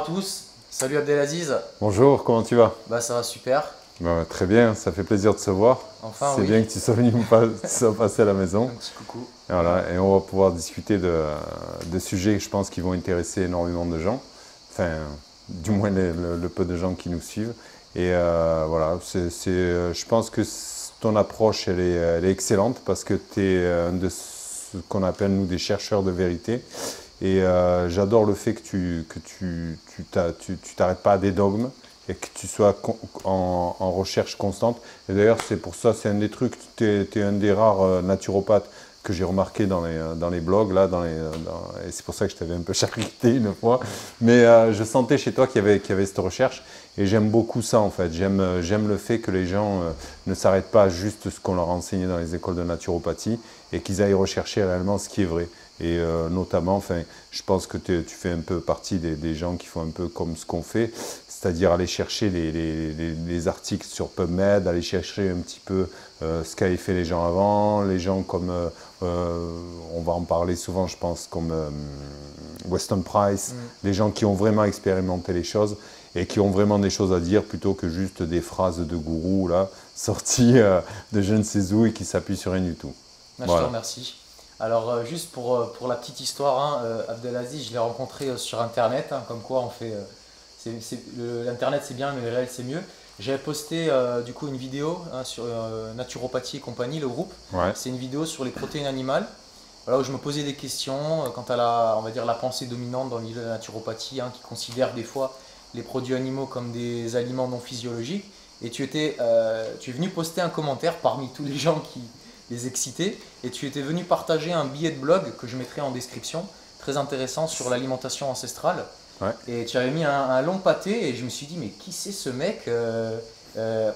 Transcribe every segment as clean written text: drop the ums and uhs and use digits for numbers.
tous, salut Abdelaziz. Bonjour, comment tu vas? Bah ça va super. Très bien, ça fait plaisir de se voir. Enfin c'est oui. bien que tu sois venu passer à la maison. Un petit coucou. Et, voilà, et on va pouvoir discuter de sujets, je pense, qui vont intéresser énormément de gens. Enfin, du moins le peu de gens qui nous suivent. Et voilà, je pense que ton approche, elle est excellente parce que tu es un de ce qu'on appelle, nous, des chercheurs de vérité. Et j'adore le fait que tu t'arrêtes pas à des dogmes et que tu sois en recherche constante. Et d'ailleurs, c'est pour ça, c'est un des trucs, tu es un des rares naturopathes que j'ai remarqué dans les blogs, là, et c'est pour ça que je t'avais un peu charcuté une fois. Mais je sentais chez toi qu'il y avait cette recherche et j'aime beaucoup ça en fait. J'aime le fait que les gens ne s'arrêtent pas à juste ce qu'on leur a enseigné dans les écoles de naturopathie et qu'ils aillent rechercher réellement ce qui est vrai. Et notamment, enfin, je pense que tu fais un peu partie des gens qui font un peu comme ce qu'on fait, c'est-à-dire aller chercher les articles sur PubMed, aller chercher un petit peu ce qu'avaient fait les gens avant, les gens comme, on va en parler souvent je pense, comme Weston Price, les gens qui ont vraiment expérimenté les choses et qui ont vraiment des choses à dire plutôt que juste des phrases de gourou là, sorties de je ne sais où et qui s'appuient sur rien du tout. Voilà. Je te remercie. Alors juste pour la petite histoire, Abdelaziz, je l'ai rencontré sur internet, comme quoi on fait, l'internet c'est bien mais le réel c'est mieux. J'avais posté du coup une vidéo sur Naturopathie et compagnie, le groupe. Ouais. C'est une vidéo sur les protéines animales, voilà, où je me posais des questions quant à on va dire, la pensée dominante dans le milieu de la naturopathie, qui considère des fois les produits animaux comme des aliments non physiologiques. Et tu es venu poster un commentaire parmi tous les gens qui les excitaient, et tu étais venu partager un billet de blog que je mettrai en description, très intéressant sur l'alimentation ancestrale. Ouais. Et tu avais mis un long pâté et je me suis dit mais qui c'est ce mec,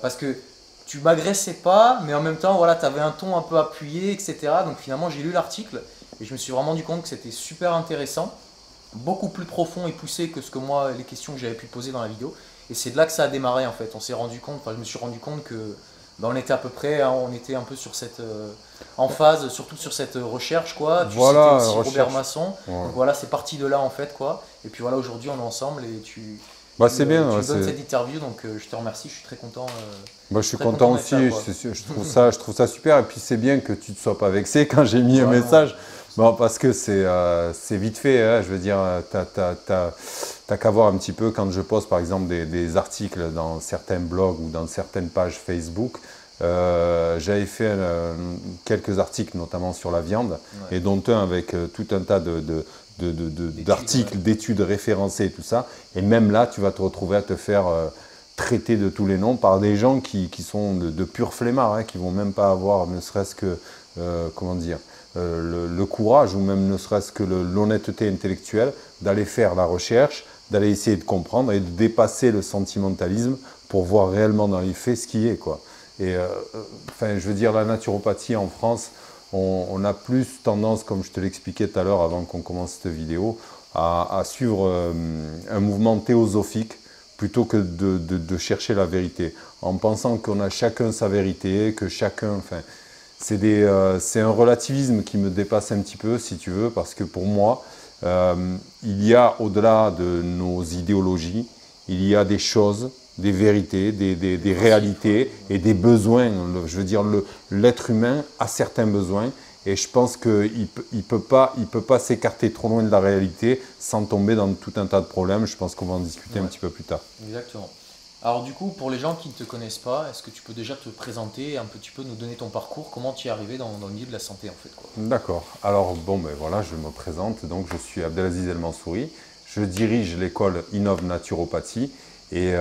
parce que tu m'agressais pas mais en même temps voilà, tu avais un ton un peu appuyé, etc. Donc finalement j'ai lu l'article et je me suis vraiment rendu compte que c'était super intéressant, beaucoup plus profond et poussé que les questions que j'avais pu poser dans la vidéo. Et c'est de là que ça a démarré en fait. On s'est rendu compte, je me suis rendu compte que on était à peu près, on était un peu sur en phase, surtout sur cette recherche quoi. Tu citais aussi Robert Masson. Ouais. Donc voilà, c'est parti de là en fait quoi. Et puis voilà, aujourd'hui on est ensemble et tu c'est bien, tu me donnes cette interview, donc je te remercie, je suis très content. Je suis content aussi, je trouve ça super. Et puis c'est bien que tu ne te sois pas vexé quand j'ai mis un message. Bon, parce que c'est vite fait, je veux dire, t'as qu'à voir un petit peu quand je poste par exemple des articles dans certains blogs ou dans certaines pages Facebook. J'avais fait quelques articles notamment sur la viande, et dont un avec tout un tas d'articles, d'études référencées et tout ça. Et même là, tu vas te retrouver à te faire traiter de tous les noms par des gens qui sont de purs flemmards, qui ne vont même pas avoir ne serait-ce que, comment dire, le courage ou même ne serait-ce que l'honnêteté intellectuelle d'aller faire la recherche, d'aller essayer de comprendre et de dépasser le sentimentalisme pour voir réellement dans les faits ce qui est, quoi. Et enfin, je veux dire, la naturopathie en France, on a plus tendance, comme je te l'expliquais tout à l'heure avant qu'on commence cette vidéo, à suivre un mouvement théosophique plutôt que de chercher la vérité, en pensant qu'on a chacun sa vérité, que chacun... Enfin, c'est un relativisme qui me dépasse un petit peu, si tu veux, parce que pour moi, il y a au-delà de nos idéologies, il y a des choses, des vérités, des réalités et des besoins. Je veux dire, l'être humain a certains besoins et je pense qu'il ne peut pas s'écarter trop loin de la réalité sans tomber dans tout un tas de problèmes. Je pense qu'on va en discuter un petit peu plus tard. Exactement. Alors du coup, pour les gens qui ne te connaissent pas, est-ce que tu peux déjà te présenter, un petit peu nous donner ton parcours, comment tu es arrivé dans le milieu de la santé en fait, quoi. D'accord. Alors bon, ben voilà, je me présente. Donc je suis Abdelaziz El Mansouri. Je dirige l'école Innov Naturopathie. Et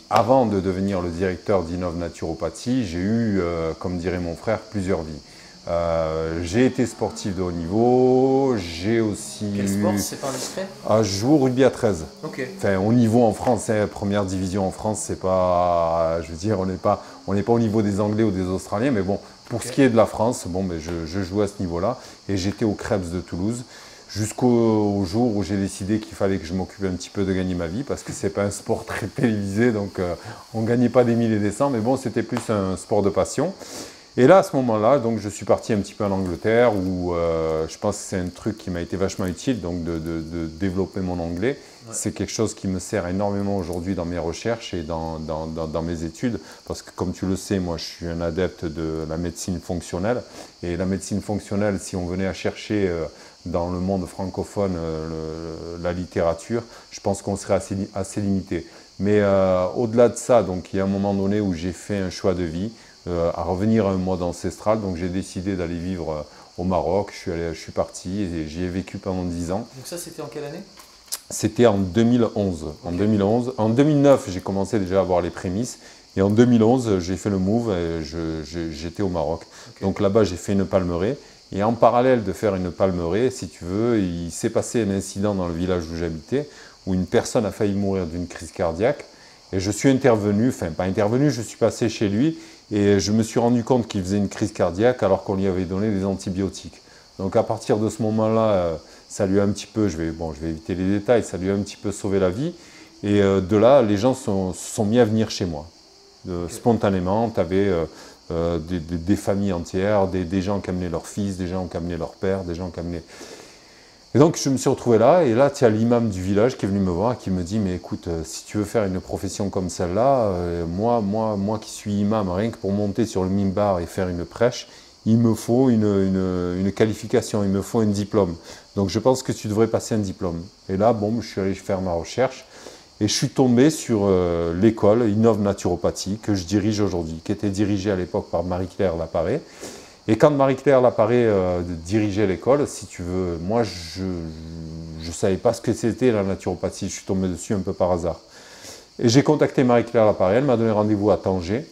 avant de devenir le directeur d'Innov Naturopathie, j'ai eu, comme dirait mon frère, plusieurs vies. J'ai été sportif de haut niveau, j'ai aussi... Quel sport, si c'est pas indiscret? Je joue au rugby à 13. Ok. Enfin, au niveau en France, première division en France, c'est pas... Je veux dire, on n'est pas au niveau des Anglais ou des Australiens, mais bon, pour ce qui est de la France, bon, ben, je jouais à ce niveau-là et j'étais au Krebs de Toulouse. Jusqu'au jour où j'ai décidé qu'il fallait que je m'occupe un petit peu de gagner ma vie, parce que ce n'est pas un sport très télévisé, donc on ne gagnait pas des milliers et des cents, mais bon, c'était plus un sport de passion. Et là, à ce moment-là, donc, je suis parti un petit peu en Angleterre où je pense que c'est un truc qui m'a été vachement utile, donc de développer mon anglais. Ouais. C'est quelque chose qui me sert énormément aujourd'hui dans mes recherches et dans mes études, parce que comme tu le sais, moi je suis un adepte de la médecine fonctionnelle. Et la médecine fonctionnelle, si on venait à chercher dans le monde francophone la littérature, je pense qu'on serait assez limité. Mais au-delà de ça, donc, il y a un moment donné où j'ai fait un choix de vie, à revenir à un mode ancestral. Donc j'ai décidé d'aller vivre au Maroc. Je suis parti et j'y ai vécu pendant 10 ans. Donc ça, c'était en quelle année? C'était en 2011. Okay. En 2011. En 2009, j'ai commencé déjà à avoir les prémices. Et en 2011, j'ai fait le move et j'étais au Maroc. Okay. Donc là-bas, j'ai fait une palmeraie. Et en parallèle de faire une palmeraie, si tu veux, il s'est passé un incident dans le village où j'habitais, où une personne a failli mourir d'une crise cardiaque. Et je suis intervenu, enfin pas intervenu, je suis passé chez lui et je me suis rendu compte qu'il faisait une crise cardiaque alors qu'on lui avait donné des antibiotiques. Donc à partir de ce moment-là, ça lui a un petit peu, je vais éviter les détails, ça lui a un petit peu sauvé la vie. Et de là, les gens se sont mis à venir chez moi. Okay. Spontanément, tu avais des familles entières, des gens qui amenaient leurs fils, des gens qui amenaient leur père, des gens qui amenaient... Et donc je me suis retrouvé là, et là tu as l'imam du village qui est venu me voir et qui me dit « Mais écoute, si tu veux faire une profession comme celle-là, moi qui suis imam, rien que pour monter sur le minbar et faire une prêche, il me faut une qualification, il me faut un diplôme. Donc je pense que tu devrais passer un diplôme. » Et là, bon, je suis allé faire ma recherche et je suis tombé sur l'école Innov Naturopathie que je dirige aujourd'hui, qui était dirigée à l'époque par Marie-Claire Laparé. Et quand Marie-Claire Laparé dirigeait l'école, si tu veux, moi je ne savais pas ce que c'était la naturopathie, je suis tombé dessus un peu par hasard. Et j'ai contacté Marie-Claire Laparé, elle m'a donné rendez-vous à Tanger.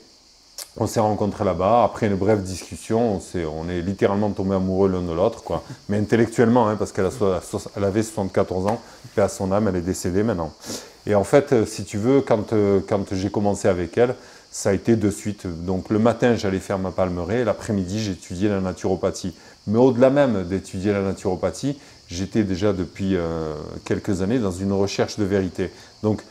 On s'est rencontrés là-bas, après une brève discussion, on est littéralement tombés amoureux l'un de l'autre, quoi. Mais intellectuellement, hein, parce qu'elle avait 74 ans, paix à son âme, elle est décédée maintenant. Et en fait, si tu veux, quand j'ai commencé avec elle, ça a été de suite. Donc le matin, j'allais faire ma palmeraie, l'après-midi, j'étudiais la naturopathie. Mais au-delà même d'étudier la naturopathie, j'étais déjà depuis quelques années dans une recherche de vérité. Donc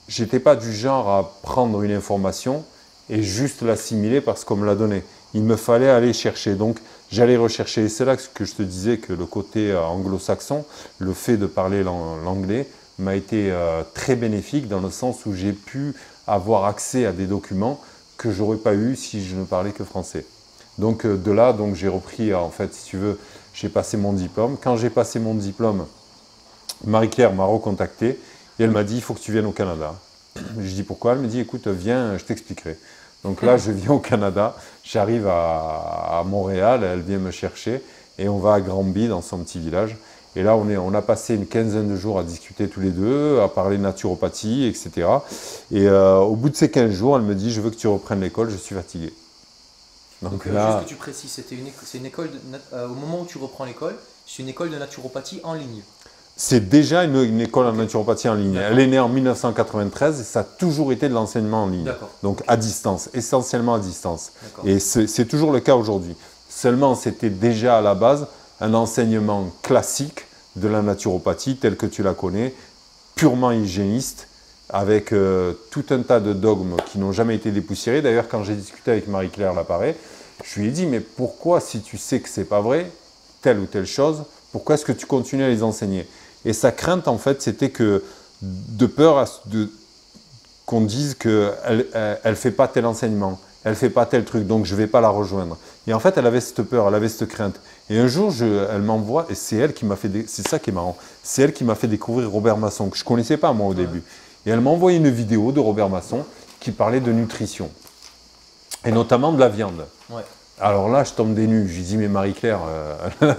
je n'étais pas du genre à prendre une information et juste l'assimiler parce qu'on me l'a donnée. Il me fallait aller chercher. Donc j'allais rechercher. Et c'est là que je te disais que le côté anglo-saxon, le fait de parler l'anglais, m'a été très bénéfique dans le sens où j'ai pu avoir accès à des documents que je n'aurais pas eu si je ne parlais que français. Donc de là, j'ai repris, en fait, si tu veux, j'ai passé mon diplôme. Quand j'ai passé mon diplôme, Marie-Claire m'a recontacté et elle m'a dit « Il faut que tu viennes au Canada ». Je dis « Pourquoi ?» Elle me dit « Écoute, viens, je t'expliquerai ». Donc là, je viens au Canada, j'arrive à Montréal, elle vient me chercher et on va à Granby, dans son petit village. Et là, on a passé une quinzaine de jours à discuter tous les deux, à parler de naturopathie, etc. Et au bout de ces 15 jours, elle me dit « Je veux que tu reprennes l'école, je suis fatigué ». Donc là, juste que tu précises, c'est une école, au moment où tu reprends l'école, c'est une école de naturopathie en ligne. C'est déjà une école en naturopathie en ligne. Elle est née en 1993 et ça a toujours été de l'enseignement en ligne. Donc à distance, essentiellement à distance. Et c'est toujours le cas aujourd'hui. Seulement, c'était déjà à la base un enseignement classique de la naturopathie telle que tu la connais, purement hygiéniste, avec tout un tas de dogmes qui n'ont jamais été dépoussiérés. D'ailleurs, quand j'ai discuté avec Marie-Claire Laparé, je lui ai dit « Mais pourquoi, si tu sais que ce n'est pas vrai, telle ou telle chose, pourquoi est-ce que tu continues à les enseigner ?» Et sa crainte, en fait, c'était que, de peur qu'on dise qu'elle ne fait pas tel enseignement, elle ne fait pas tel truc, donc je ne vais pas la rejoindre. Et en fait, elle avait cette peur, elle avait cette crainte. Et un jour, elle m'envoie, et c'est elle qui m'a fait, c'est ça qui est marrant, c'est elle qui m'a fait découvrir Robert Masson, que je ne connaissais pas moi au début. Et elle m'a envoyé une vidéo de Robert Masson qui parlait de nutrition, et notamment de la viande. Ouais. Alors là, je tombe des nues. Je lui dis, mais Marie-Claire,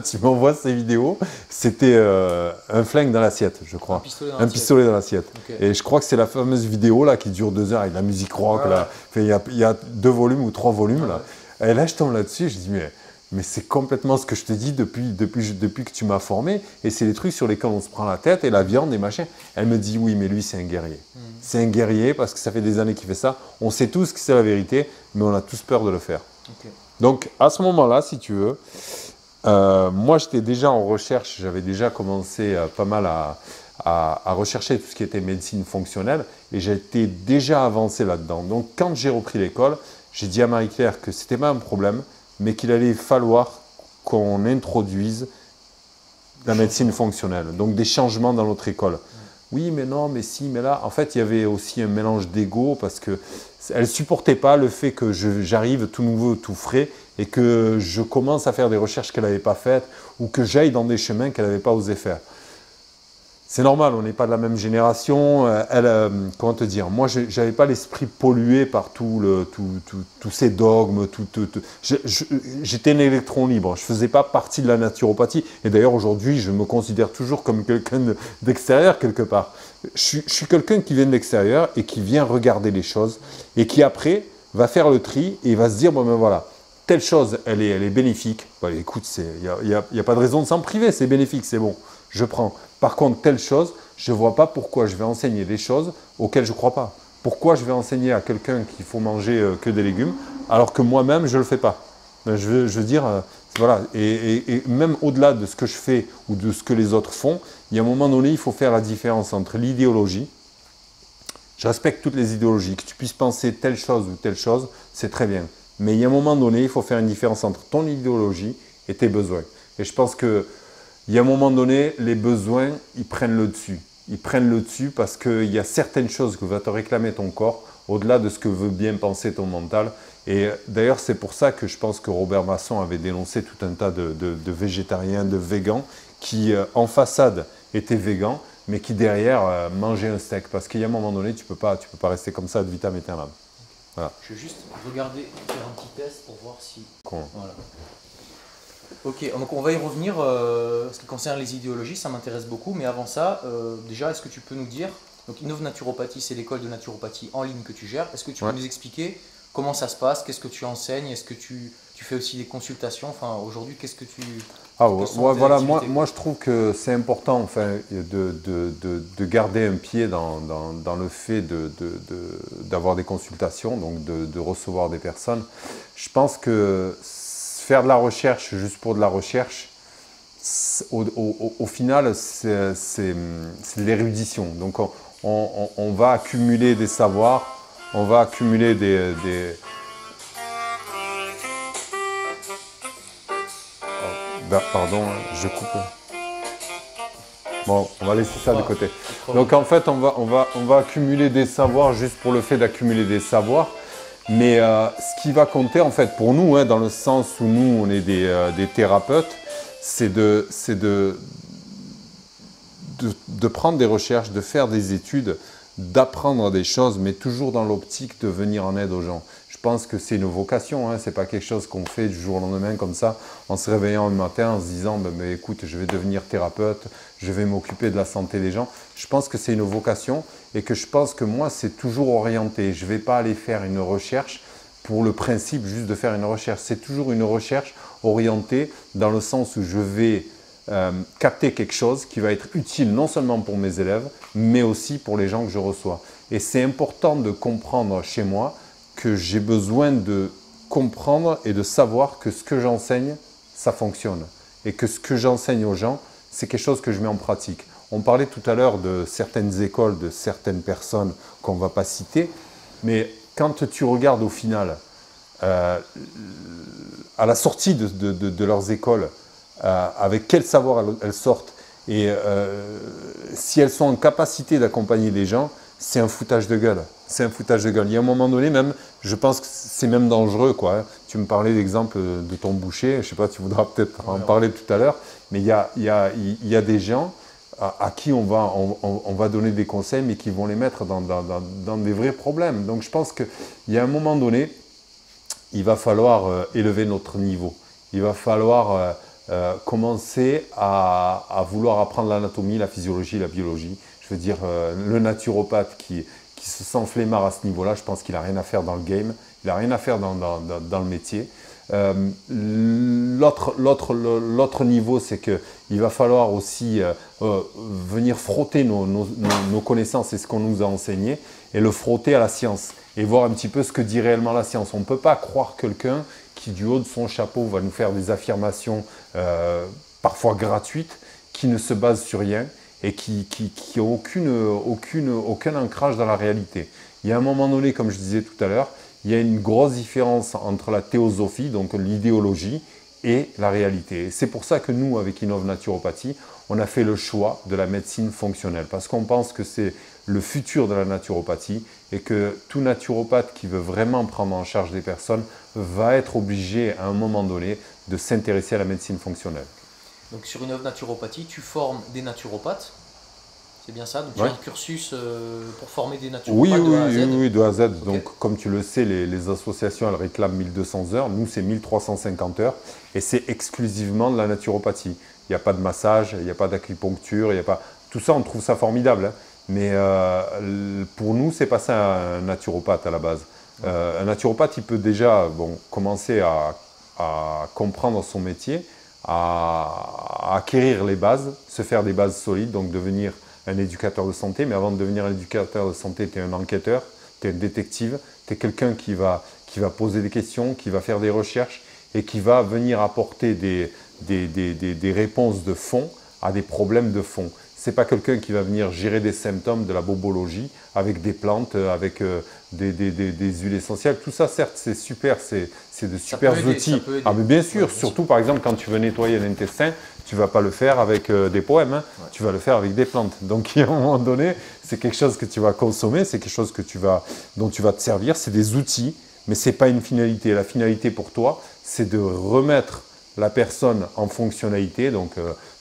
tu m'envoies ces vidéos. C'était un flingue dans l'assiette, je crois. Un pistolet dans l'assiette. Okay. Et je crois que c'est la fameuse vidéo là, qui dure 2 heures avec la musique rock. Ouais. Là. Enfin, il y a 2 volumes ou 3 volumes. Là. Et là, je tombe là-dessus et je dis, mais c'est complètement ce que je te dis depuis que tu m'as formé. Et c'est des trucs sur lesquels on se prend la tête et la viande et machin. Elle me dit, oui, mais lui, c'est un guerrier. C'est un guerrier parce que ça fait des années qu'il fait ça. On sait tous que c'est la vérité, mais on a tous peur de le faire. Okay. Donc, à ce moment-là, si tu veux, moi, j'étais déjà en recherche, j'avais déjà commencé pas mal à rechercher tout ce qui était médecine fonctionnelle et j'étais déjà avancé là-dedans. Donc, quand j'ai repris l'école, j'ai dit à Marie-Claire que ce n'était pas un problème, mais qu'il allait falloir qu'on introduise la médecine fonctionnelle, donc des changements dans notre école. Oui, mais non, mais si, mais là. En fait, il y avait aussi un mélange d'ego parce qu'elle ne supportait pas le fait que j'arrive tout nouveau, tout frais et que je commence à faire des recherches qu'elle n'avait pas faites ou que j'aille dans des chemins qu'elle n'avait pas osé faire. C'est normal, on n'est pas de la même génération. Comment te dire, moi, je n'avais pas l'esprit pollué par tous ces dogmes. J'étais un électron libre. Je ne faisais pas partie de la naturopathie. Et d'ailleurs, aujourd'hui, je me considère toujours comme quelqu'un d'extérieur, quelque part. Je suis quelqu'un qui vient de l'extérieur et qui vient regarder les choses et qui, après, va faire le tri et va se dire, bon, ben voilà, telle chose, elle est bénéfique. Bon, écoute, il n'y a pas de raison de s'en priver, c'est bénéfique, c'est bon, je prends. Par contre, telle chose, je ne vois pas pourquoi je vais enseigner des choses auxquelles je ne crois pas. Pourquoi je vais enseigner à quelqu'un qu'il faut manger que des légumes, alors que moi-même, je ne le fais pas. Je veux dire, voilà. Et même au-delà de ce que je fais ou de ce que les autres font, il y a un moment donné, il faut faire la différence entre l'idéologie. Je respecte toutes les idéologies. Que tu puisses penser telle chose ou telle chose, c'est très bien. Mais il y a un moment donné, il faut faire une différence entre ton idéologie et tes besoins. Et je pense que il y a un moment donné, les besoins, ils prennent le dessus. Ils prennent le dessus parce qu'il y a certaines choses que va te réclamer ton corps, au-delà de ce que veut bien penser ton mental. Et d'ailleurs, c'est pour ça que je pense que Robert Masson avait dénoncé tout un tas de végétariens, de végans, qui en façade étaient végans, mais qui derrière mangeaient un steak. Parce qu'il y a un moment donné, tu peux pas rester comme ça ad vitam aeternam. Voilà. Je vais juste regarder, faire un petit test pour voir si... Voilà. Ok, donc on va y revenir. Ce qui concerne les idéologies, ça m'intéresse beaucoup. Mais avant ça, déjà, est-ce que tu peux nous dire, donc Innov Naturopathie, c'est l'école de naturopathie en ligne que tu gères. Est-ce que tu peux nous expliquer comment ça se passe, qu'est-ce que tu enseignes, est-ce que tu fais aussi des consultations, enfin aujourd'hui, qu'est-ce que tu... voilà, moi je trouve que c'est important enfin, de garder un pied dans le fait d'avoir des consultations, donc de recevoir des personnes. Je pense que faire de la recherche juste pour de la recherche, au final, c'est de l'érudition. Donc on va accumuler des savoirs, on va accumuler des... Pardon, je coupe. Bon, on va laisser ça de côté. Donc en fait, on va accumuler des savoirs juste pour le fait d'accumuler des savoirs. Mais ce qui va compter en fait pour nous, dans le sens où nous on est des thérapeutes, c'est de prendre des recherches, de faire des études, d'apprendre des choses, mais toujours dans l'optique de venir en aide aux gens. Je pense que c'est une vocation, ce n'est pas quelque chose qu'on fait du jour au lendemain comme ça, en se réveillant le matin, en se disant mais écoute, je vais devenir thérapeute, je vais m'occuper de la santé des gens. Je pense que c'est une vocation et que je pense que moi, c'est toujours orienté. Je ne vais pas aller faire une recherche pour le principe juste de faire une recherche. C'est toujours une recherche orientée dans le sens où je vais capter quelque chose qui va être utile non seulement pour mes élèves, mais aussi pour les gens que je reçois. Et c'est important de comprendre chez moi que j'ai besoin de comprendre et de savoir que ce que j'enseigne, ça fonctionne. Et que ce que j'enseigne aux gens, c'est quelque chose que je mets en pratique. On parlait tout à l'heure de certaines écoles, de certaines personnes qu'on ne va pas citer, mais quand tu regardes au final, à la sortie de leurs écoles, avec quel savoir elles sortent, et si elles sont en capacité d'accompagner les gens, c'est un foutage de gueule. C'est un foutage de gueule. Il y a un moment donné, même, je pense que c'est même dangereux, quoi. Tu me parlais d'exemple de ton boucher, je ne sais pas, tu voudras peut-être en parler tout à l'heure, mais il y a des gens à qui on va donner des conseils, mais qui vont les mettre dans des vrais problèmes. Donc je pense qu'il y a un moment donné, il va falloir élever notre niveau. Il va falloir commencer à vouloir apprendre l'anatomie, la physiologie, la biologie. Je veux dire, le naturopathe qui se sent flemmard à ce niveau-là, je pense qu'il n'a rien à faire dans le game, il n'a rien à faire dans le métier. L'autre niveau, c'est qu'il va falloir aussi venir frotter nos connaissances et ce qu'on nous a enseigné et le frotter à la science et voir un petit peu ce que dit réellement la science. On ne peut pas croire quelqu'un qui, du haut de son chapeau, va nous faire des affirmations parfois gratuites, qui ne se basent sur rien et qui n'ont aucun ancrage dans la réalité. Il y a un moment donné, comme je disais tout à l'heure, il y a une grosse différence entre la théosophie, donc l'idéologie, et la réalité. C'est pour ça que nous, avec Innov Naturopathie, on a fait le choix de la médecine fonctionnelle, parce qu'on pense que c'est le futur de la naturopathie et que tout naturopathe qui veut vraiment prendre en charge des personnes va être obligé à un moment donné de s'intéresser à la médecine fonctionnelle. Donc sur Innov Naturopathie, tu formes des naturopathes, c'est bien ça? Donc tu as un cursus pour former des naturopathes de A à Z? Oui, de A à Z. Okay. Donc comme tu le sais, les associations elles réclament 1200 heures, nous c'est 1350 heures et c'est exclusivement de la naturopathie. Il n'y a pas de massage, il n'y a pas d'acupuncture, il n'y a pas… Tout ça on trouve ça formidable, hein. Mais pour nous c'est pas ça un naturopathe à la base. Un naturopathe il peut déjà commencer à comprendre son métier, à acquérir les bases, se faire des bases solides, donc devenir un éducateur de santé. Mais avant de devenir un éducateur de santé, tu es un enquêteur, tu es un détective, tu es quelqu'un qui va poser des questions, qui va faire des recherches et qui va venir apporter des réponses de fond à des problèmes de fond. Ce n'est pas quelqu'un qui va venir gérer des symptômes de la bobologie avec des plantes, avec des huiles essentielles. Tout ça, certes, c'est super, c'est de super outils. Ah, mais bien sûr, surtout par exemple quand tu veux nettoyer l'intestin, tu ne vas pas le faire avec des poèmes, hein. Tu vas le faire avec des plantes. Donc, à un moment donné, c'est quelque chose que tu vas consommer, c'est quelque chose que dont tu vas te servir. C'est des outils, mais ce n'est pas une finalité. La finalité pour toi, c'est de remettre la personne en fonctionnalité, donc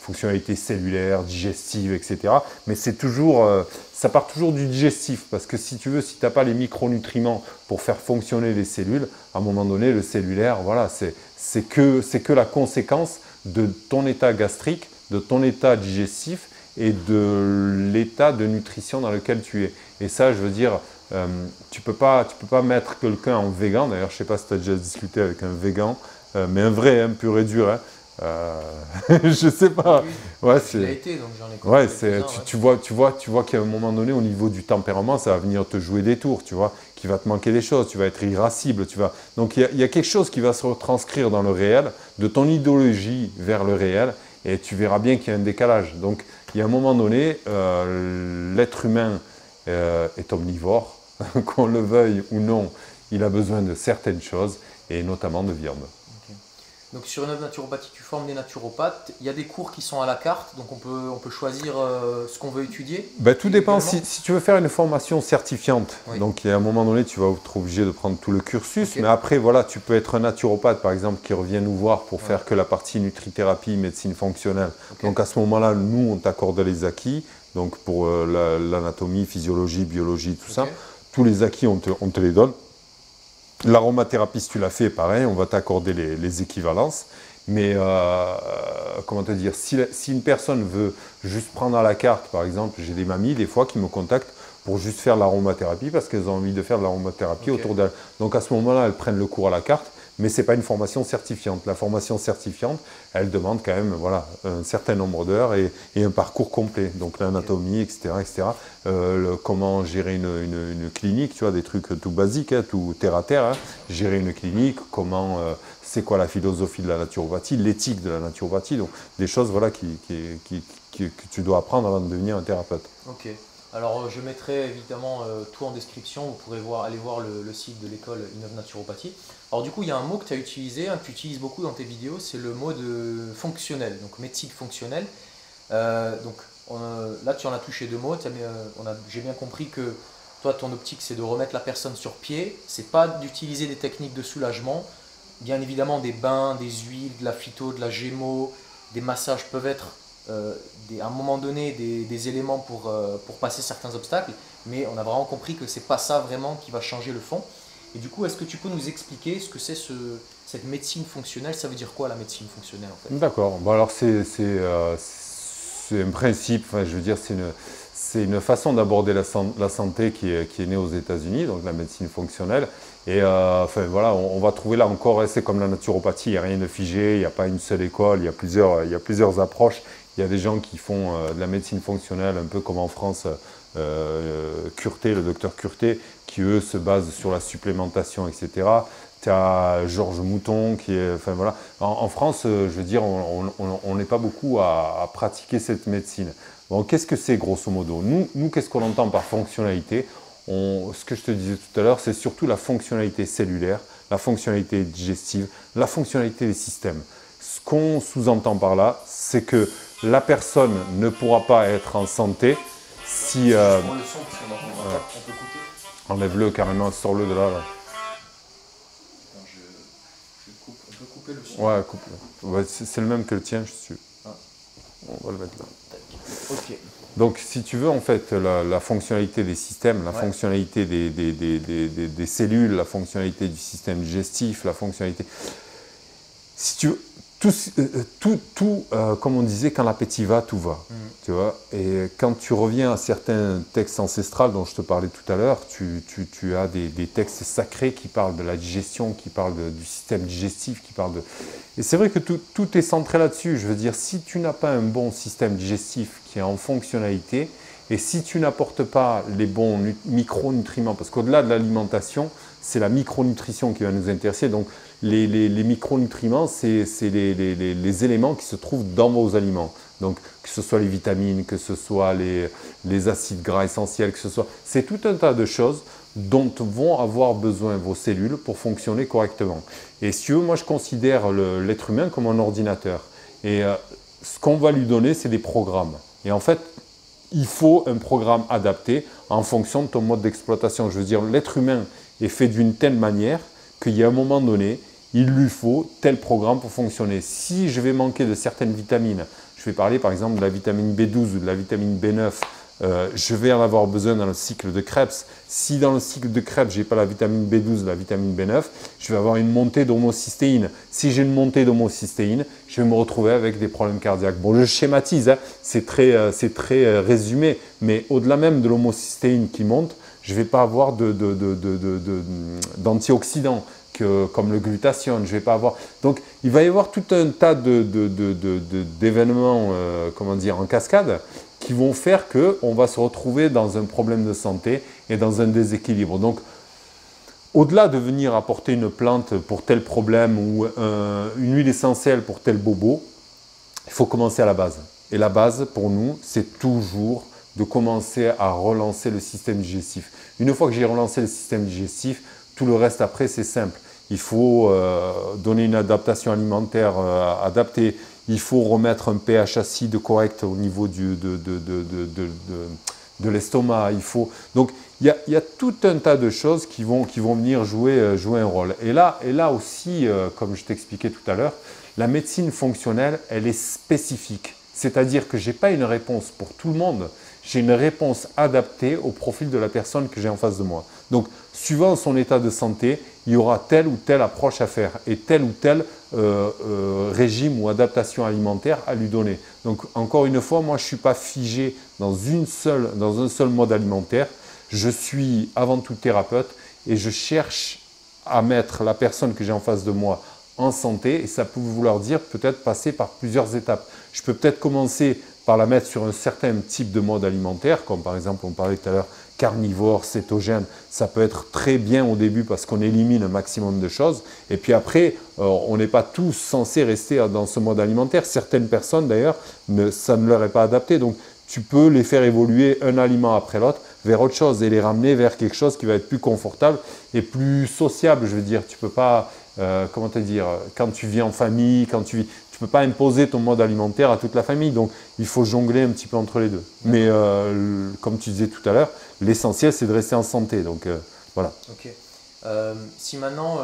fonctionnalité cellulaire, digestive, etc. Mais c'est toujours, ça part toujours du digestif, parce que si tu veux, si tu n'as pas les micronutriments pour faire fonctionner les cellules, à un moment donné, le cellulaire, voilà, c'est que la conséquence de ton état gastrique, de ton état digestif et de l'état de nutrition dans lequel tu es. Et ça, je veux dire, tu peux pas mettre quelqu'un en végan. D'ailleurs, je ne sais pas si tu as déjà discuté avec un végan, mais un vrai, hein, pur et dur. Hein. Je sais pas. Ouais, il a été, donc j'en ai connu. Ouais, tu vois qu'à un moment donné, au niveau du tempérament, ça va venir te jouer des tours, tu vois, qu'il va te manquer des choses, tu vas être irascible, Donc il y a quelque chose qui va se retranscrire dans le réel, de ton idéologie vers le réel, et tu verras bien qu'il y a un décalage. Donc il y a un moment donné, l'être humain est omnivore, qu'on le veuille ou non, il a besoin de certaines choses, et notamment de viande. Donc sur Innov Naturopathie, tu formes des naturopathes. Il y a des cours qui sont à la carte, donc on peut choisir ce qu'on veut étudier. Tout dépend. Si tu veux faire une formation certifiante, oui. Donc à un moment donné, tu vas être obligé de prendre tout le cursus. Okay. Mais après, voilà, tu peux être un naturopathe, par exemple, qui revient nous voir pour faire que la partie nutrithérapie, médecine fonctionnelle. Okay. Donc à ce moment-là, nous, on t'accorde les acquis. Donc pour l'anatomie, physiologie, biologie, tout ça. Tous les acquis, on te les donne. L'aromathérapie, si tu l'as fait, pareil, on va t'accorder les équivalences. Mais, comment te dire, si une personne veut juste prendre à la carte, par exemple, j'ai des mamies, des fois, qui me contactent pour juste faire l'aromathérapie parce qu'elles ont envie de faire de l'aromathérapie autour d'elles. Donc, à ce moment-là, elles prennent le cours à la carte, mais ce n'est pas une formation certifiante. La formation certifiante, elle demande quand même un certain nombre d'heures et un parcours complet. Donc, l'anatomie, etc. Comment gérer une clinique, tu vois, des trucs tout basiques, hein, tout terre à terre. Hein. Gérer une clinique, c'est quoi la philosophie de la naturopathie, l'éthique de la naturopathie. Donc, des choses que tu dois apprendre avant de devenir un thérapeute. Ok. Alors, je mettrai évidemment tout en description. Vous pourrez aller voir le site de l'école Innov Naturopathie. Alors, du coup, il y a un mot que tu as utilisé, que tu utilises beaucoup dans tes vidéos, c'est le mot de fonctionnel, donc médecine fonctionnelle. Là, tu en as touché deux mots. J'ai bien compris que toi, ton optique, c'est de remettre la personne sur pied. C'est pas d'utiliser des techniques de soulagement. Bien évidemment, des bains, des huiles, de la phyto, de la gémo, des massages peuvent être à un moment donné des éléments pour passer certains obstacles, mais on a vraiment compris que c'est pas ça vraiment qui va changer le fond. Et du coup, est-ce que tu peux nous expliquer ce que c'est cette médecine fonctionnelle? Ça veut dire quoi la médecine fonctionnelle en fait? D'accord. Bon, alors c'est un principe, enfin, je veux dire, c'est une façon d'aborder la santé qui est née aux États-Unis, donc la médecine fonctionnelle. Et enfin voilà, on va trouver là encore, c'est comme la naturopathie, il n'y a rien de figé, il n'y a pas une seule école, il y a plusieurs approches. Il y a des gens qui font de la médecine fonctionnelle, un peu comme en France, Curté, le docteur Curté, qui eux se basent sur la supplémentation, etc. Tu as Georges Mouton qui est, enfin voilà. En France, je veux dire, on n'est pas beaucoup à pratiquer cette médecine. Bon, qu'est-ce que c'est grosso modo? Nous qu'est-ce qu'on entend par fonctionnalité? ce que je te disais tout à l'heure, c'est surtout la fonctionnalité cellulaire, la fonctionnalité digestive, la fonctionnalité des systèmes. Ce qu'on sous-entend par là, c'est que la personne ne pourra pas être en santé si... le son, parce qu'on ouais. On peut couper. Enlève-le carrément, sors-le de là. On peut couper le son. Ouais, coupe-le. Ouais, c'est le même que le tien, je suis sûr. Ah. On va le mettre là. Ok. Donc, si tu veux, en fait, la fonctionnalité des systèmes, la fonctionnalité des cellules, la fonctionnalité du système digestif, la fonctionnalité... Si tu veux, comme on disait, quand l'appétit va, tout va. Tu vois. Et quand tu reviens à certains textes ancestrales dont je te parlais tout à l'heure, tu as des textes sacrés qui parlent de la digestion, qui parlent du système digestif, qui parlent de... Et c'est vrai que tout est centré là-dessus. Je veux dire, si tu n'as pas un bon système digestif qui est en fonctionnalité, et si tu n'apportes pas les bons micronutriments, parce qu'au-delà de l'alimentation, c'est la micronutrition qui va nous intéresser. Donc, les micronutriments, c'est les éléments qui se trouvent dans vos aliments. Donc, que ce soit les vitamines, que ce soit les acides gras essentiels, que ce soit... C'est tout un tas de choses dont vont avoir besoin vos cellules pour fonctionner correctement. Et si tu veux, moi, je considère l'être humain comme un ordinateur. Et ce qu'on va lui donner, c'est des programmes. Et en fait, il faut un programme adapté en fonction de ton mode d'exploitation. Je veux dire, l'être humain est fait d'une telle manière qu'il y a un moment donné, il lui faut tel programme pour fonctionner. Si je vais manquer de certaines vitamines, je vais parler par exemple de la vitamine B12 ou de la vitamine B9, je vais en avoir besoin dans le cycle de Krebs. Si dans le cycle de Krebs, je n'ai pas la vitamine B12, la vitamine B9, je vais avoir une montée d'homocystéine. Si j'ai une montée d'homocystéine, je vais me retrouver avec des problèmes cardiaques. Bon, je schématise, hein, c'est très résumé, mais au-delà même de l'homocystéine qui monte, je ne vais pas avoir d'antioxydants comme le glutathione. Je vais pas avoir... Donc, il va y avoir tout un tas d'événements comment dire, en cascade qui vont faire qu'on va se retrouver dans un problème de santé et dans un déséquilibre. Donc, au-delà de venir apporter une plante pour tel problème ou une huile essentielle pour tel bobo, il faut commencer à la base. Et la base, pour nous, c'est toujours de commencer à relancer le système digestif. Une fois que j'ai relancé le système digestif, tout le reste après, c'est simple. Il faut donner une adaptation alimentaire adaptée. Il faut remettre un pH acide correct au niveau de l'estomac. Donc, il y a tout un tas de choses qui vont venir jouer un rôle. Et là aussi, comme je t'expliquais tout à l'heure, la médecine fonctionnelle, elle est spécifique. C'est-à-dire que je n'ai pas une réponse pour tout le monde. J'ai une réponse adaptée au profil de la personne que j'ai en face de moi. Donc, suivant son état de santé, il y aura telle ou telle approche à faire et tel ou tel régime ou adaptation alimentaire à lui donner. Donc, encore une fois, moi, je ne suis pas figé dans un seul mode alimentaire. Je suis avant tout thérapeute et je cherche à mettre la personne que j'ai en face de moi en santé, et ça peut vouloir dire peut-être passer par plusieurs étapes. Je peux peut-être commencer par la mettre sur un certain type de mode alimentaire, comme par exemple on parlait tout à l'heure carnivore, cétogène. Ça peut être très bien au début parce qu'on élimine un maximum de choses, et puis après on n'est pas tous censés rester dans ce mode alimentaire. Certaines personnes d'ailleurs, ça ne leur est pas adapté, donc tu peux les faire évoluer un aliment après l'autre vers autre chose et les ramener vers quelque chose qui va être plus confortable et plus sociable. Je veux dire, tu peux pas, comment te dire, quand tu vis en famille, tu peux pas imposer ton mode alimentaire à toute la famille. Donc, il faut jongler un petit peu entre les deux. Mais comme tu disais tout à l'heure, l'essentiel, c'est de rester en santé. Donc, voilà. Ok. Si maintenant,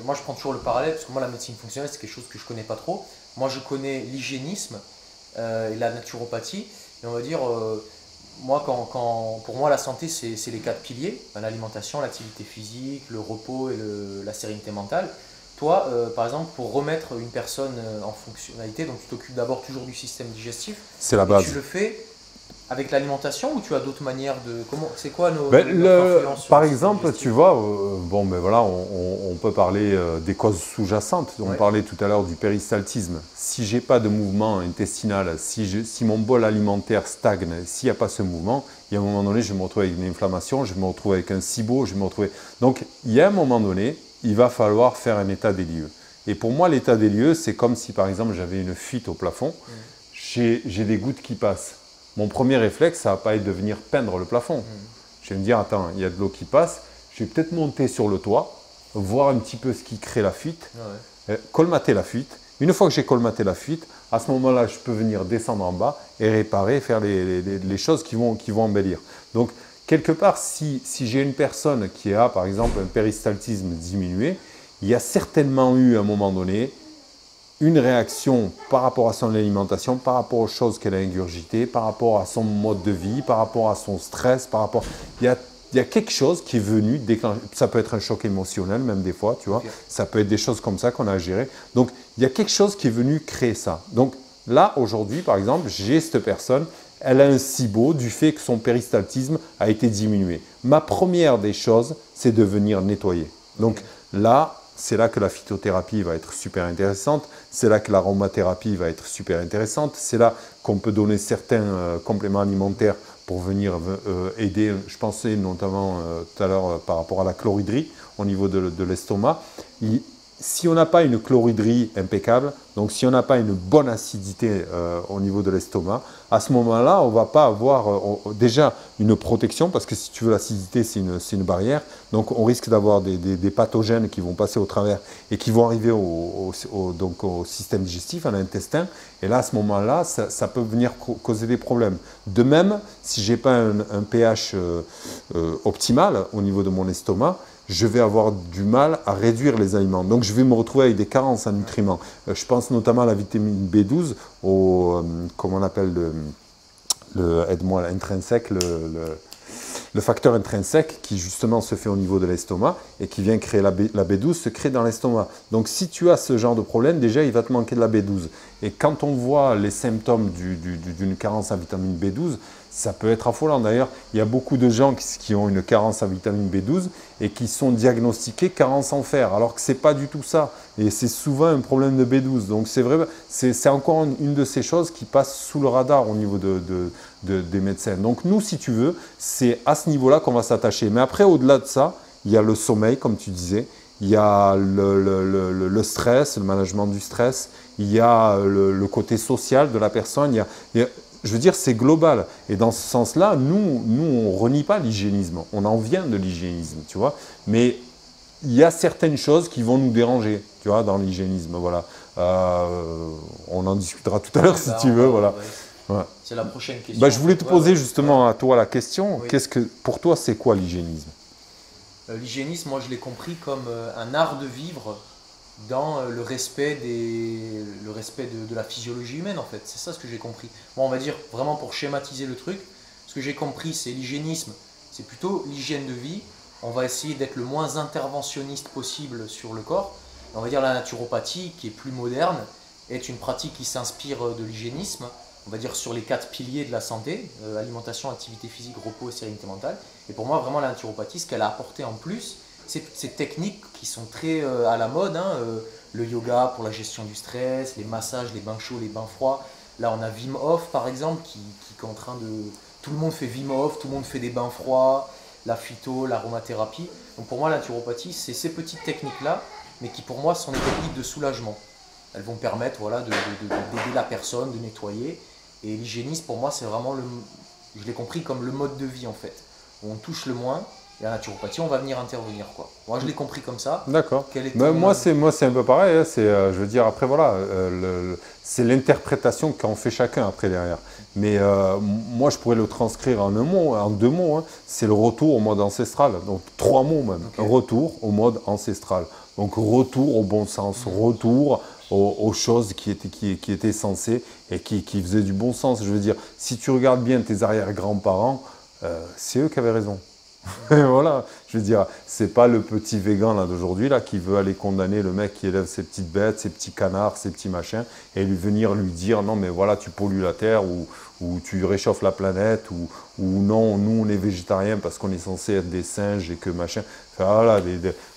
moi je prends toujours le parallèle, parce que moi la médecine fonctionnelle, c'est quelque chose que je connais pas trop. Moi, je connais l'hygiénisme et la naturopathie. Et on va dire, moi, pour moi, la santé, c'est les 4 piliers, l'alimentation, l'activité physique, le repos et la sérénité mentale. Toi, par exemple, pour remettre une personne en fonctionnalité, donc tu t'occupes d'abord toujours du système digestif. C'est la base. Tu le fais avec l'alimentation ou tu as d'autres manières de... C'est quoi notre influence par exemple, tu vois, bon, ben voilà, on peut parler des causes sous-jacentes. On parlait tout à l'heure du péristaltisme. Si j'ai pas de mouvement intestinal, si mon bol alimentaire stagne, s'il n'y a pas ce mouvement, il y a un moment donné, je vais me retrouver avec une inflammation, je vais me retrouver avec un SIBO, je vais me retrouver... Donc, il y a un moment donné, il va falloir faire un état des lieux. Et pour moi, l'état des lieux, c'est comme si, par exemple, j'avais une fuite au plafond, j'ai des gouttes qui passent. Mon premier réflexe, ça ne va pas être de venir peindre le plafond. Je vais me dire, attends, il y a de l'eau qui passe, je vais peut-être monter sur le toit, voir un petit peu ce qui crée la fuite, colmater la fuite. Une fois que j'ai colmaté la fuite, à ce moment-là, je peux venir descendre en bas et réparer, faire les choses qui vont embellir. Donc, quelque part, si j'ai une personne qui a, par exemple, un péristaltisme diminué, il y a certainement eu, à un moment donné, une réaction par rapport à son alimentation, par rapport aux choses qu'elle a ingurgitées, par rapport à son mode de vie, par rapport à son stress, il y a quelque chose qui est venu déclencher. Ça peut être un choc émotionnel, même des fois, tu vois. Okay. Ça peut être des choses comme ça qu'on a à gérer. Donc, il y a quelque chose qui est venu créer ça. Donc, là, aujourd'hui, par exemple, j'ai cette personne, elle a un SIBO du fait que son péristaltisme a été diminué. Ma première des choses, c'est de venir nettoyer. Donc, là, c'est là que la phytothérapie va être super intéressante, c'est là que l'aromathérapie va être super intéressante, c'est là qu'on peut donner certains compléments alimentaires pour venir aider. Je pensais notamment tout à l'heure par rapport à la chloridrie au niveau de l'estomac. Si on n'a pas une chloridrie impeccable, donc si on n'a pas une bonne acidité au niveau de l'estomac, à ce moment-là, on ne va pas avoir déjà une protection, parce que si tu veux, l'acidité, c'est une barrière. Donc, on risque d'avoir des pathogènes qui vont passer au travers et qui vont arriver au système digestif, à l'intestin. Et là, à ce moment-là, ça peut venir causer des problèmes. De même, si je n'ai pas un pH optimal au niveau de mon estomac, je vais avoir du mal à réduire les aliments. Donc, je vais me retrouver avec des carences en nutriments. Je pense notamment à la vitamine B12, comme on appelle aide-moi, l'intrinsèque, le facteur intrinsèque qui justement se fait au niveau de l'estomac et qui vient créer la B12 se crée dans l'estomac. Donc, si tu as ce genre de problème, déjà, il va te manquer de la B12. Et quand on voit les symptômes d'une carence en vitamine B12, ça peut être affolant. D'ailleurs, il y a beaucoup de gens qui ont une carence en vitamine B12 et qui sont diagnostiqués carence en fer, alors que ce n'est pas du tout ça. Et c'est souvent un problème de B12. Donc, c'est vrai, c'est encore une de ces choses qui passe sous le radar au niveau des médecins. Donc, nous, si tu veux, c'est à ce niveau-là qu'on va s'attacher. Mais après, au-delà de ça, il y a le sommeil, comme tu disais. Il y a le stress, le management du stress. Il y a le côté social de la personne. Je veux dire, c'est global. Et dans ce sens-là, nous, on ne renie pas l'hygiénisme. On en vient de l'hygiénisme, tu vois. Mais il y a certaines choses qui vont nous déranger, tu vois, dans l'hygiénisme. Voilà. On en discutera tout à l'heure si tu veux. Voilà. Ouais. C'est la prochaine question. Je voulais te poser justement à toi la question. Oui. Pour toi, c'est quoi l'hygiénisme? L'hygiénisme, moi, je l'ai compris comme un art de vivre dans le respect de la physiologie humaine, en fait. C'est ça ce que j'ai compris. Bon, on va dire, vraiment pour schématiser le truc, ce que j'ai compris, c'est l'hygiénisme, c'est plutôt l'hygiène de vie. On va essayer d'être le moins interventionniste possible sur le corps. On va dire la naturopathie, qui est plus moderne, est une pratique qui s'inspire de l'hygiénisme, on va dire sur les 4 piliers de la santé, alimentation, activité physique, repos et sérénité mentale. Et pour moi, vraiment, la naturopathie, ce qu'elle a apporté en plus, c'est toutes ces techniques qui sont très à la mode, hein, le yoga pour la gestion du stress, les massages, les bains chauds, les bains froids. Là, on a Wim Hof, par exemple, qui est en train de... Tout le monde fait Wim Hof, tout le monde fait des bains froids, la phyto, l'aromathérapie. Donc pour moi, la naturopathie, c'est ces petites techniques-là, mais qui pour moi sont des techniques de soulagement. Elles vont permettre d'aider la personne, de nettoyer. Et l'hygiénisme, pour moi, c'est vraiment, je l'ai compris comme le mode de vie, en fait. Où on touche le moins. Et la naturopathie, on va venir intervenir, quoi. Moi, je l'ai compris comme ça. D'accord. Moi, c'est un peu pareil. Hein. Je veux dire, après, voilà, c'est l'interprétation qu'en fait chacun après derrière. Mais moi, je pourrais le transcrire en deux mots. Hein. C'est le retour au mode ancestral. Donc, 3 mots même. Okay. Retour au mode ancestral. Donc, retour au bon sens. Retour aux choses qui étaient censées et qui faisaient du bon sens. Je veux dire, si tu regardes bien tes arrière-grands-parents, c'est eux qui avaient raison. Voilà, je veux dire, c'est pas le petit végan là d'aujourd'hui là qui veut aller condamner le mec qui élève ses petites bêtes, ses petits canards, ses petits machins, et venir lui dire non mais voilà tu pollues la terre ou tu réchauffes la planète ou non nous on est végétariens parce qu'on est censé être des singes et que machin. Enfin, voilà,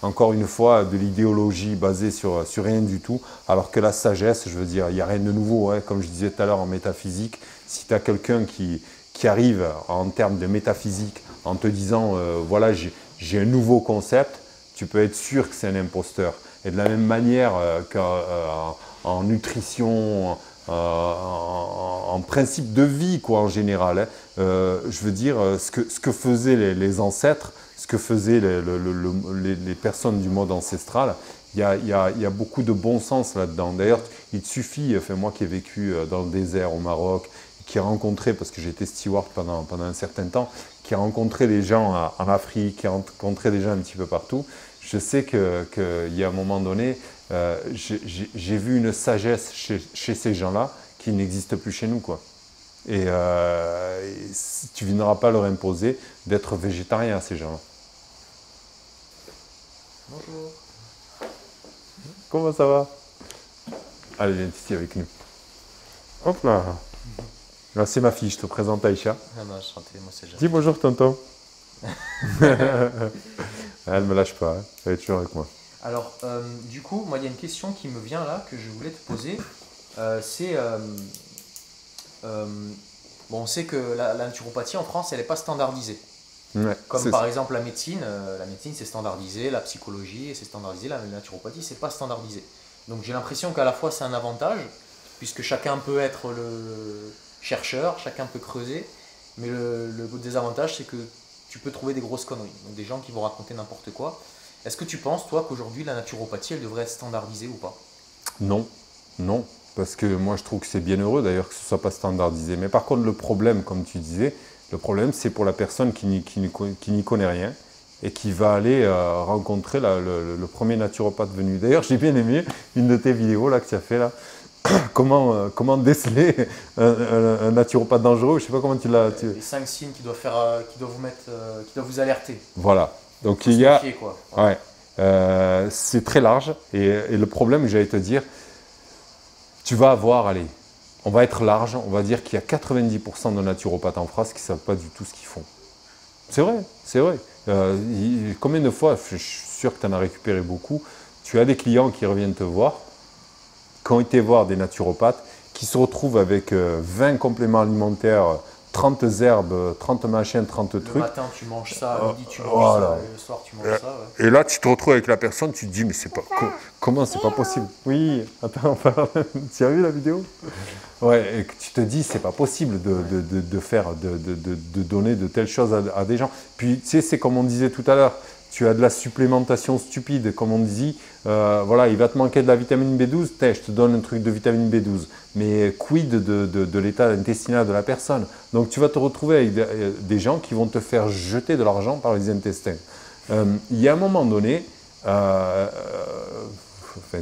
encore une fois de l'idéologie basée sur rien du tout, alors que la sagesse, je veux dire, il n'y a rien de nouveau, hein, comme je disais tout à l'heure en métaphysique, si tu as quelqu'un qui arrive en termes de métaphysique en te disant voilà j'ai un nouveau concept, tu peux être sûr que c'est un imposteur. Et de la même manière qu'en nutrition, en principe de vie, quoi, en général. Hein. Je veux dire, ce que faisaient les ancêtres, ce que faisaient les personnes du mode ancestral, il y a beaucoup de bon sens là-dedans. D'ailleurs, il te suffit, enfin, moi qui ai vécu dans le désert au Maroc, qui a rencontré, parce que j'ai été steward pendant un certain temps, qui a rencontré des gens en Afrique, qui a rencontré des gens un petit peu partout, je sais qu'il y a un moment donné, j'ai vu une sagesse chez ces gens-là qui n'existe plus chez nous, quoi. Et tu ne viendras pas leur imposer d'être végétarien à ces gens-là. Bonjour. Comment ça va? Allez, viens ici avec nous. Hop là. Là, c'est ma fille, je te présente Aïcha. Ah non, enchanté, moi c'est Jacques. Dis bonjour, tonton. Elle ne me lâche pas, hein. Elle est toujours avec moi. Alors, du coup, moi, il y a une question qui me vient là, que je voulais te poser. Bon, on sait que la naturopathie en France, elle n'est pas standardisée. Ouais, Comme par exemple la médecine c'est standardisé, la psychologie c'est standardisé, la naturopathie c'est pas standardisé. Donc j'ai l'impression qu'à la fois c'est un avantage, puisque chacun peut être le chercheur, chacun peut creuser, mais le désavantage c'est que tu peux trouver des grosses conneries, donc des gens qui vont raconter n'importe quoi. Est-ce que tu penses, toi, qu'aujourd'hui la naturopathie elle devrait être standardisée ou pas? Non, non, parce que moi je trouve que c'est bien heureux d'ailleurs que ce ne soit pas standardisé. Mais par contre le problème, comme tu disais, le problème, c'est pour la personne qui n'y connaît rien et qui va aller rencontrer le premier naturopathe venu. D'ailleurs, j'ai bien aimé une de tes vidéos là, que tu as fait là. Comment déceler un naturopathe dangereux, je ne sais pas comment tu l'as... Les 5 signes qui doivent vous alerter. Voilà. Donc il y a... méfier, quoi. Ouais. C'est très large et le problème, j'allais te dire, tu vas avoir, allez, on va être large, on va dire qu'il y a 90% de naturopathes en France qui ne savent pas du tout ce qu'ils font. C'est vrai, c'est vrai. Combien de fois, je suis sûr que tu en as récupéré beaucoup, tu as des clients qui reviennent te voir, qui ont été voir des naturopathes, qui se retrouvent avec 20 compléments alimentaires, 30 herbes, 30 machins, 30 trucs. Le matin, tu manges ça, le midi, tu manges ça, le soir, tu manges ça. Ouais. Et là, tu te retrouves avec la personne, tu te dis, mais c'est pas... Comment c'est pas possible? Oui, attends, tu as vu la vidéo? Ouais, et que tu te dis, c'est pas possible de donner de telles choses à des gens. Puis, tu sais, c'est comme on disait tout à l'heure, tu as de la supplémentation stupide, comme on dit, voilà, il va te manquer de la vitamine B12, je te donne un truc de vitamine B12. Mais quid de l'état intestinal de la personne? Donc tu vas te retrouver avec des gens qui vont te faire jeter de l'argent par les intestins. Il y a un moment donné, enfin,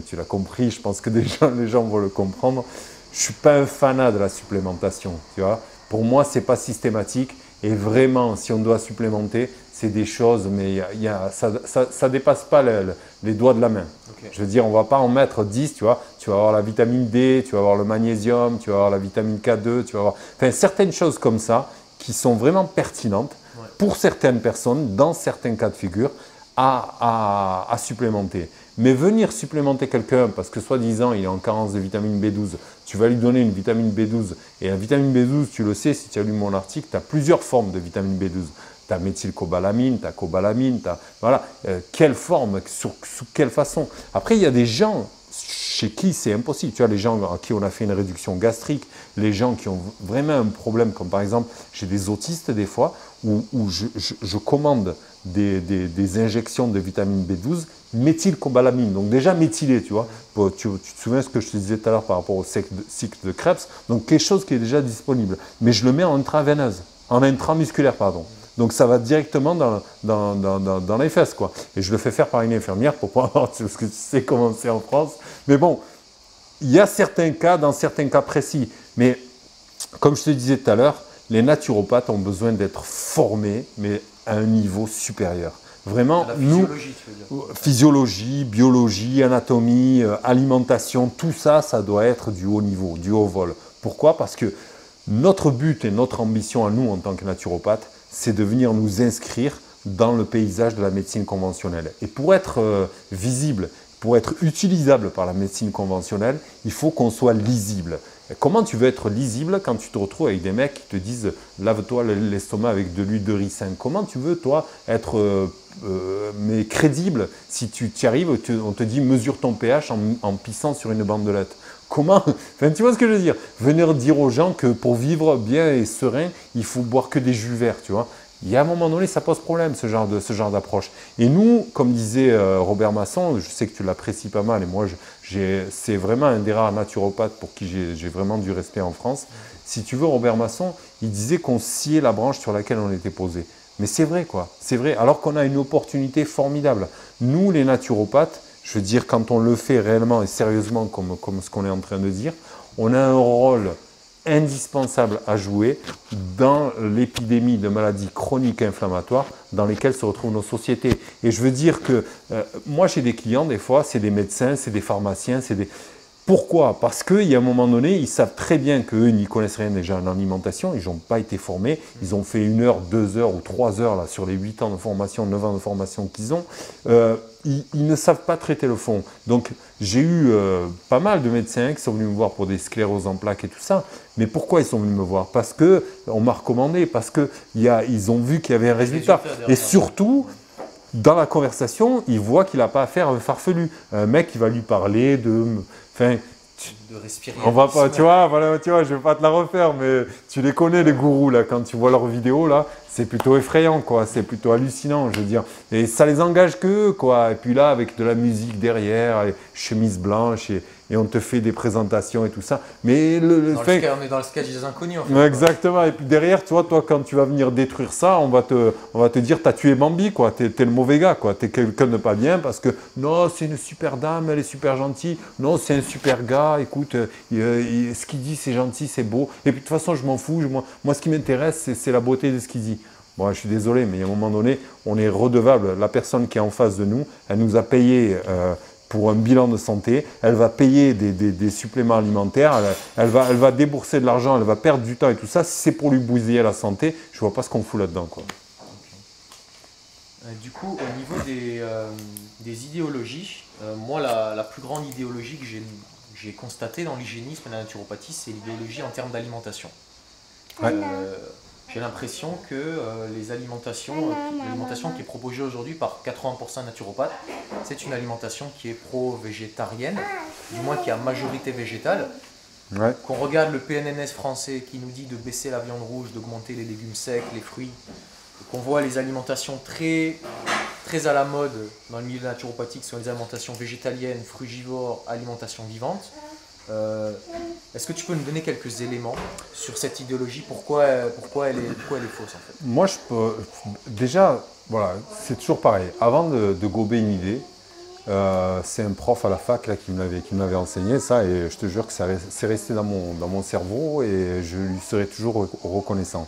tu l'as compris, je pense que les gens vont le comprendre, je ne suis pas un fanat de la supplémentation. Tu vois. Pour moi, ce n'est pas systématique. Et vraiment, si on doit supplémenter, c'est des choses, mais ça ne dépasse pas les doigts de la main. Okay. Je veux dire, on ne va pas en mettre 10, tu vois. Tu vas avoir la vitamine D, tu vas avoir le magnésium, tu vas avoir la vitamine K2, tu vas avoir… Enfin, certaines choses comme ça qui sont vraiment pertinentes pour certaines personnes, dans certains cas de figure, à supplémenter. Mais venir supplémenter quelqu'un parce que soi-disant il est en carence de vitamine B12, tu vas lui donner une vitamine B12 et la vitamine B12, tu le sais, si tu as lu mon article, tu as plusieurs formes de vitamine B12. Tu as méthylcobalamine, tu as cobalamine, voilà, quelle forme, sous quelle façon. Après, il y a des gens chez qui c'est impossible. Tu vois, les gens à qui on a fait une réduction gastrique, les gens qui ont vraiment un problème, comme par exemple, j'ai des autistes des fois, où je commande des injections de vitamine B12, méthylcobalamine, donc déjà méthylé, tu vois. Tu te souviens ce que je te disais tout à l'heure par rapport au cycle de Krebs, donc quelque chose qui est déjà disponible. Mais je le mets en intraveineuse, en intramusculaire, pardon. Donc ça va directement dans les fesses, quoi. Et je le fais faire par une infirmière pour pouvoir voir, parce que tu sais comment c'est en France. Mais bon, il y a certains cas, dans certains cas précis. Mais comme je te disais tout à l'heure, les naturopathes ont besoin d'être formés, mais à un niveau supérieur. Vraiment, nous, physiologie, biologie, anatomie, alimentation, tout ça, ça doit être du haut niveau, du haut vol. Pourquoi? Parce que notre but et notre ambition à nous, en tant que naturopathes, c'est de venir nous inscrire dans le paysage de la médecine conventionnelle. Et pour être visible, pour être utilisable par la médecine conventionnelle, il faut qu'on soit lisible. Et comment tu veux être lisible quand tu te retrouves avec des mecs qui te disent « lave-toi l'estomac avec de l'huile de ricin ». Comment tu veux, toi, être crédible si tu y arrives, on te dit « mesure ton pH en pissant sur une bandelette ». Comment? Enfin, tu vois ce que je veux dire? Venir dire aux gens que pour vivre bien et serein, il faut boire que des jus verts, tu vois. Il y a un moment donné, ça pose problème, ce genre d'approche. Et nous, comme disait Robert Masson, je sais que tu l'apprécies pas mal, et moi, c'est vraiment un des rares naturopathes pour qui j'ai vraiment du respect en France. Si tu veux, Robert Masson, il disait qu'on sciait la branche sur laquelle on était posé. Mais c'est vrai, quoi. C'est vrai, alors qu'on a une opportunité formidable. Nous, les naturopathes, je veux dire, quand on le fait réellement et sérieusement, comme ce qu'on est en train de dire, on a un rôle indispensable à jouer dans l'épidémie de maladies chroniques inflammatoires dans lesquelles se retrouvent nos sociétés. Et je veux dire que moi, j'ai des clients, des fois, c'est des médecins, c'est des pharmaciens, c'est des... Pourquoi? Parce qu'il y a un moment donné, ils savent très bien qu'eux, ils n'y connaissent rien déjà en alimentation, ils n'ont pas été formés, ils ont fait 1 heure, 2 heures ou 3 heures là, sur les 8 ans de formation, 9 ans de formation qu'ils ont. Ils ne savent pas traiter le fond. Donc, j'ai eu pas mal de médecins qui sont venus me voir pour des scléroses en plaques et tout ça. Mais pourquoi ils sont venus me voir? Parce qu'on m'a recommandé, parce qu'ils ont vu qu'il y avait un résultat. Et surtout, dans la conversation, ils voient qu'il n'a pas affaire à un farfelu. Un mec qui va lui parler de... Enfin, de respirer. On va pas, tu vois, voilà, tu vois, je vais pas te la refaire, mais tu les connais les gourous là, quand tu vois leurs vidéos là, c'est plutôt effrayant quoi, c'est plutôt hallucinant, je veux dire. Et ça les engage qu'eux quoi. Et puis là, avec de la musique derrière, et chemise blanche et on te fait des présentations et tout ça. Mais on est dans le sketch des inconnus en fait. Exactement. Et puis derrière, toi, quand tu vas venir détruire ça, on va te dire t'as tué Bambi quoi. T'es le mauvais gars quoi. T'es quelqu'un de pas bien parce que non, c'est une super dame, elle est super gentille. Non, c'est un super gars. Écoute, ce qu'il dit c'est gentil, c'est beau. Et puis de toute façon, je m'en fous. Moi, ce qui m'intéresse, c'est la beauté de ce qu'il dit. Bon, je suis désolé, mais à un moment donné, on est redevable. La personne qui est en face de nous, elle nous a payé pour un bilan de santé, elle va payer des suppléments alimentaires, elle va débourser de l'argent, elle va perdre du temps et tout ça. Si c'est pour lui bousiller la santé, je ne vois pas ce qu'on fout là-dedans, quoi. Du coup, au niveau des idéologies, moi, la plus grande idéologie que j'ai constatée dans l'hygiénisme et la naturopathie, c'est l'idéologie en termes d'alimentation. Ouais. J'ai l'impression que l'alimentation qui est proposée aujourd'hui par 80% de naturopathes, c'est une alimentation qui est pro-végétarienne, du moins qui est à majorité végétale. Ouais. Qu'on regarde le PNNS français qui nous dit de baisser la viande rouge, d'augmenter les légumes secs, les fruits, qu'on voit les alimentations très, très à la mode dans le milieu naturopathique, ce sont les alimentations végétaliennes, frugivores, alimentation vivante. Est-ce que tu peux nous donner quelques éléments sur cette idéologie, pourquoi elle est fausse en fait? Moi, déjà, voilà, c'est toujours pareil. Avant de gober une idée, c'est un prof à la fac là, qui m'avait enseigné ça et je te jure que c'est resté dans mon cerveau et je lui serai toujours reconnaissant.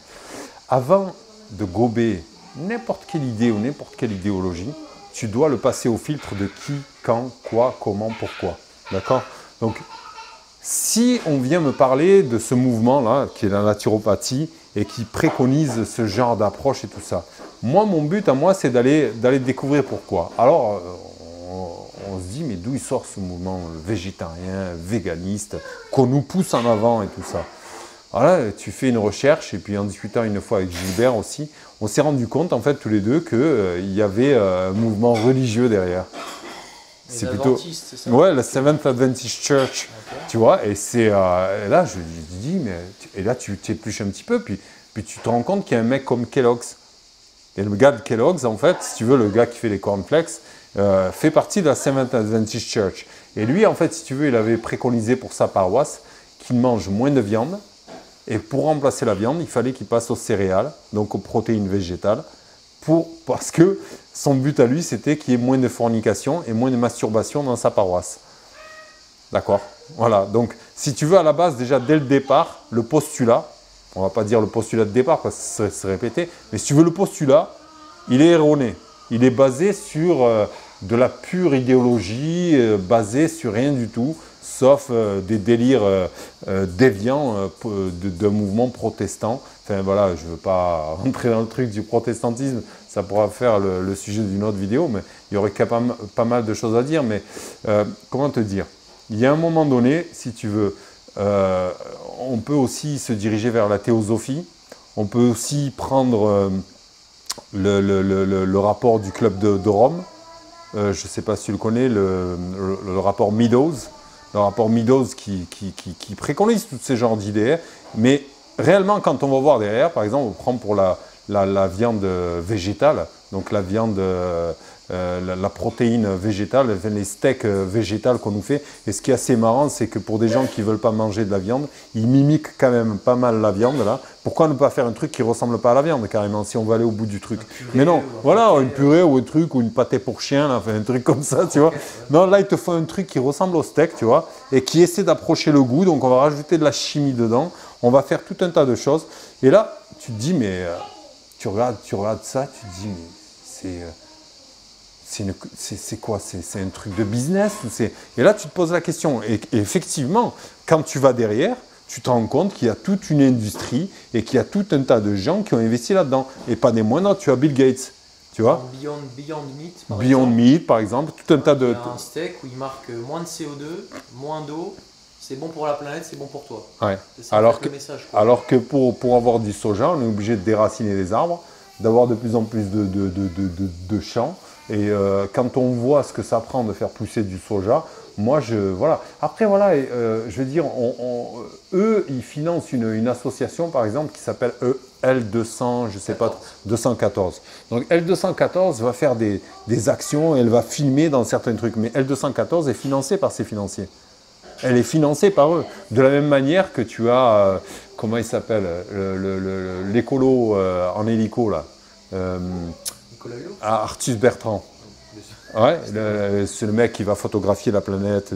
Avant de gober n'importe quelle idée ou n'importe quelle idéologie, tu dois le passer au filtre de qui, quand, quoi, comment, pourquoi. D'accord? Donc, si on vient me parler de ce mouvement-là, qui est la naturopathie, et qui préconise ce genre d'approche et tout ça, moi, mon but à moi, c'est d'aller découvrir pourquoi. Alors, on se dit, mais d'où il sort ce mouvement végétarien, véganiste, qu'on nous pousse en avant et tout ça? Voilà, tu fais une recherche, et puis en discutant une fois avec Gilbert aussi, on s'est rendu compte, en fait, tous les deux, qu'il y avait un mouvement religieux derrière. C'est plutôt... c'est ça? Ouais, la Seventh Adventist Church, okay. Tu vois, et là, je dis, mais... Et là, tu t'épluches un petit peu, puis tu te rends compte qu'il y a un mec comme Kellogg's. Et le gars de Kellogg's, en fait, si tu veux, le gars qui fait les cornflakes, fait partie de la Seventh Adventist Church. Et lui, en fait, si tu veux, il avait préconisé pour sa paroisse qu'il mange moins de viande. Et pour remplacer la viande, il fallait qu'il passe aux céréales, donc aux protéines végétales, parce que son but à lui, c'était qu'il y ait moins de fornication et moins de masturbation dans sa paroisse. D'accord? Voilà. Donc, si tu veux, à la base, déjà, dès le départ, le postulat, on ne va pas dire le postulat de départ parce que ça serait se répéter, mais si tu veux, le postulat, il est erroné. Il est basé sur de la pure idéologie, basée sur rien du tout, sauf des délires déviants d'un mouvement protestant. Enfin voilà, je ne veux pas rentrer dans le truc du protestantisme, ça pourra faire le sujet d'une autre vidéo, mais il y aurait pas mal de choses à dire. Mais comment te dire? Il y a un moment donné, si tu veux, on peut aussi se diriger vers la théosophie, on peut aussi prendre le rapport du club de Rome, je ne sais pas si tu le connais, le rapport Meadows. le rapport Meadows qui préconise tous ces genres d'idées. Mais réellement, quand on va voir derrière, par exemple, on prend pour la viande végétale, donc la viande, la protéine végétale, les steaks végétales qu'on nous fait. Et ce qui est assez marrant, c'est que pour des gens qui ne veulent pas manger de la viande, ils mimiquent quand même pas mal la viande là. Pourquoi ne pas faire un truc qui ne ressemble pas à la viande carrément, si on veut aller au bout du truc? Mais non, voilà, une purée ou un truc, ou une pâté pour chien, là, enfin, un truc comme ça, tu vois. Non, là, il te faut un truc qui ressemble au steak, tu vois, et qui essaie d'approcher le goût. Donc, on va rajouter de la chimie dedans. On va faire tout un tas de choses. Et là, tu te dis, mais tu regardes ça, tu te dis, mais c'est quoi? C'est un truc de business? Et là, tu te poses la question. Et effectivement, quand tu vas derrière, tu te rends compte qu'il y a toute une industrie et qu'il y a tout un tas de gens qui ont investi là-dedans. Et pas des moindres, tu as Bill Gates, tu vois. Beyond Meat, par exemple, tout un tas de... Il y a un steak où il marque moins de CO2, moins d'eau. C'est bon pour la planète, c'est bon pour toi. Ouais. Ça Alors le message, quoi. Alors que pour avoir du soja, on est obligé de déraciner les arbres, d'avoir de plus en plus de champs. Et quand on voit ce que ça prend de faire pousser du soja, moi, voilà. Après, voilà, je veux dire, eux, ils financent une association, par exemple, qui s'appelle L200, je sais pas, 214. Donc, L214 va faire des actions, elle va filmer dans certains trucs. Mais L214 est financée par ses financiers. Elle est financée par eux. De la même manière que tu as, comment il s'appelle, l'écolo en hélico, là. Arthus Bertrand. Ouais, c'est le mec qui va photographier la planète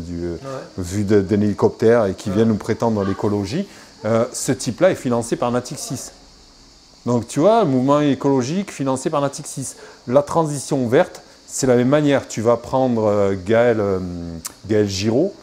vu d'un hélicoptère et qui vient nous prétendre l'écologie. Ce type-là est financé par Natixis. Donc tu vois, le mouvement écologique financé par Natixis. La transition verte, c'est la même manière. Tu vas prendre Gaël Giraud,